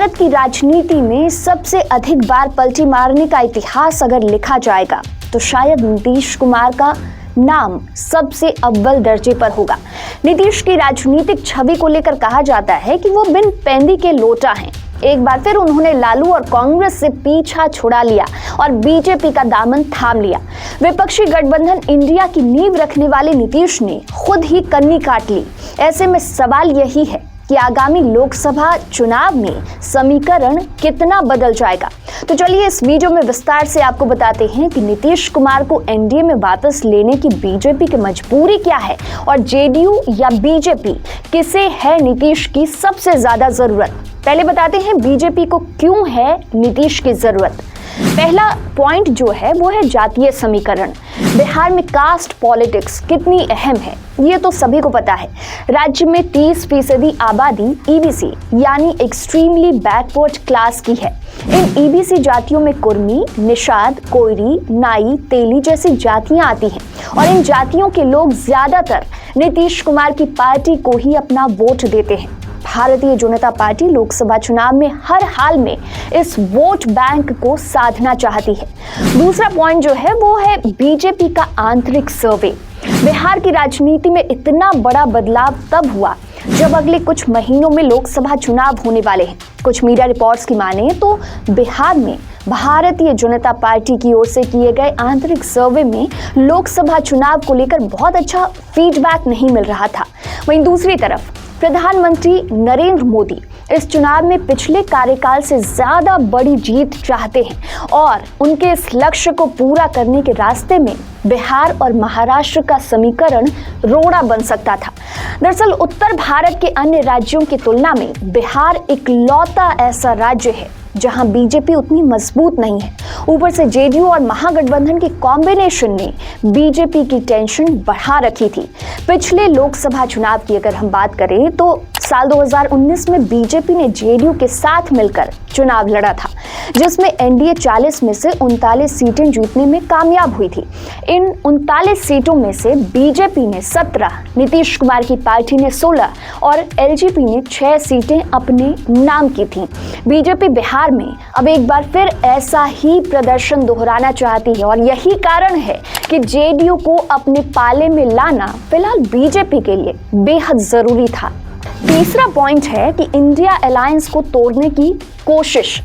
भारत की राजनीति में सबसे अधिक बार पलटी मारने का इतिहास अगर लिखा जाएगा तो शायद नीतीश कुमार का नाम सबसे अव्वल दर्जे पर होगा। नीतीश की राजनीतिक छवि को लेकर कहा जाता है कि वो बिन पैंदी के लोटा हैं। एक बार फिर उन्होंने लालू और कांग्रेस से पीछा छुड़ा लिया और बीजेपी का दामन थाम लिया। विपक्षी गठबंधन इंडिया की नींव रखने वाले नीतीश ने खुद ही कन्नी काट ली। ऐसे में सवाल यही है कि आगामी लोकसभा चुनाव में समीकरण कितना बदल जाएगा। तो चलिए इस वीडियो में विस्तार से आपको बताते हैं कि नीतीश कुमार को एनडीए में वापस लेने की बीजेपी की मजबूरी क्या है और जेडीयू या बीजेपी किसे है नीतीश की सबसे ज्यादा जरूरत। पहले बताते हैं बीजेपी को क्यों है नीतीश की जरूरत। पहला पॉइंट जो है वो है जातीय समीकरण। बिहार में कास्ट पॉलिटिक्स कितनी अहम है ये तो सभी को पता है। राज्य में 30% आबादी ईबीसी यानी एक्सट्रीमली बैकवर्ड क्लास की है। इन ईबीसी जातियों में कुर्मी, निषाद, कोयरी, नाई, तेली जैसी जातियां आती हैं और इन जातियों के लोग ज्यादातर नीतीश कुमार की पार्टी को ही अपना वोट देते हैं। भारतीय जनता पार्टी लोकसभा चुनाव में हर हाल में इस वोट बैंक को साधना चाहती है। दूसरा पॉइंट जो है वो है बीजेपी का आंतरिक सर्वे। बिहार की राजनीति में इतना बड़ा बदलाव तब हुआ जब अगले कुछ महीनों में लोकसभा चुनाव होने वाले हैं। कुछ मीडिया रिपोर्ट्स की माने तो बिहार में भारतीय जनता पार्टी की ओर से किए गए आंतरिक सर्वे में लोकसभा चुनाव को लेकर बहुत अच्छा फीडबैक नहीं मिल रहा था। वहीं दूसरी तरफ प्रधानमंत्री नरेंद्र मोदी इस चुनाव में पिछले कार्यकाल से ज्यादा बड़ी जीत चाहते हैं और उनके इस लक्ष्य को पूरा करने के रास्ते में बिहार और महाराष्ट्र का समीकरण रोड़ा बन सकता था। दरअसल उत्तर भारत के अन्य राज्यों की तुलना में बिहार इकलौता ऐसा राज्य है जहां बीजेपी उतनी मजबूत नहीं है। ऊपर से जेडीयू और महागठबंधन के कॉम्बिनेशन ने बीजेपी की टेंशन बढ़ा रखी थी। पिछले लोकसभा चुनाव की अगर हम बात करें तो साल 2019 में बीजेपी ने जेडीयू के साथ मिलकर चुनाव लड़ा था जिसमें एनडीए 40 में से 39 सीटें जीतने में कामयाब हुई थी। इन 39 सीटों में से बीजेपी ने 17, नीतीश कुमार की पार्टी ने 16 और एलजेपी ने 6 सीटें अपने नाम की थीं। बीजेपी बिहार में अब एक बार फिर ऐसा ही प्रदर्शन दोहराना चाहती है और यही कारण है कि जेडीयू को अपने पाले में लाना फिलहाल बीजेपी के लिए बेहद जरूरी था। तीसरा पॉइंट है कि इंडिया अलायंस को तोड़ने की कोशिश।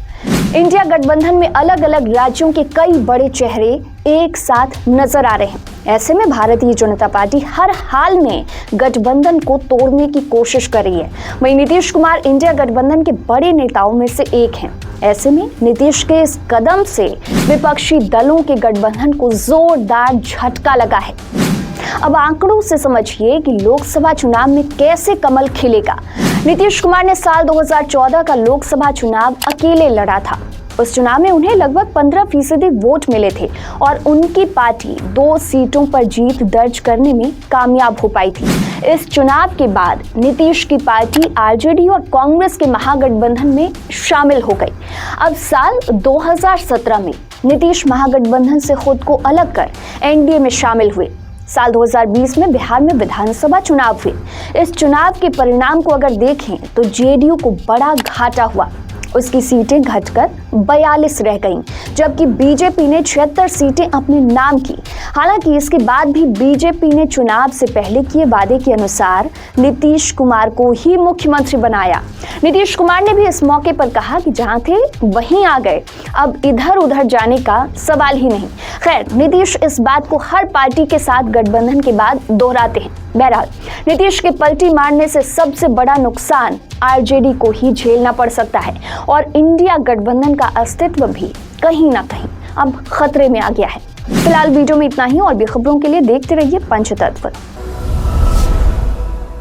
इंडिया गठबंधन में अलग अलग राज्यों के कई बड़े चेहरे एक साथ नजर आ रहे हैं। ऐसे में भारतीय जनता पार्टी हर हाल में गठबंधन को तोड़ने की कोशिश कर रही है। वहीं नीतीश कुमार इंडिया गठबंधन के बड़े नेताओं में से एक हैं। ऐसे में नीतीश के इस कदम से विपक्षी दलों के गठबंधन को जोरदार झटका लगा है। अब आंकड़ों से समझिए कि लोकसभा चुनाव में कैसे कमल खिलेगा। नीतीश कुमार ने साल 2014 का लोकसभा चुनाव अकेले लड़ा था। उस चुनाव में उन्हें लगभग 15% वोट मिले थे और उनकी पार्टी 2 सीटों पर जीत दर्ज करने में कामयाब हो पाई थी। इस चुनाव के बाद नीतीश की पार्टी आरजेडी और कांग्रेस के महागठबंधन में शामिल हो गई। अब साल 2017 में नीतीश महागठबंधन से खुद को अलग कर एनडीए में शामिल हुए। साल 2020 में बिहार में विधानसभा चुनाव हुए। इस चुनाव के परिणाम को अगर देखें तो जेडीयू को बड़ा घाटा हुआ। उसकी सीटें घटकर 42 रह गईं, जबकि बीजेपी ने 76 सीटें अपने नाम की। हालांकि इसके बाद भी बीजेपी ने चुनाव से पहले किए वादे के अनुसार नीतीश कुमार को ही मुख्यमंत्री बनाया। नीतीश कुमार ने भी इस मौके पर कहा कि जहां थे वहीं आ गए, अब इधर उधर जाने का सवाल ही नहीं। खैर, नीतीश इस बात को हर पार्टी के साथ गठबंधन के बाद दोहराते हैं। बहरहाल, नीतीश के पलटी मारने से सबसे बड़ा नुकसान आरजेडी को ही झेलना पड़ सकता है और इंडिया गठबंधन का अस्तित्व भी कहीं ना कहीं अब खतरे में आ गया है। फिलहाल वीडियो में इतना ही और भी खबरों के लिए देखते रहिए पंचतत्व।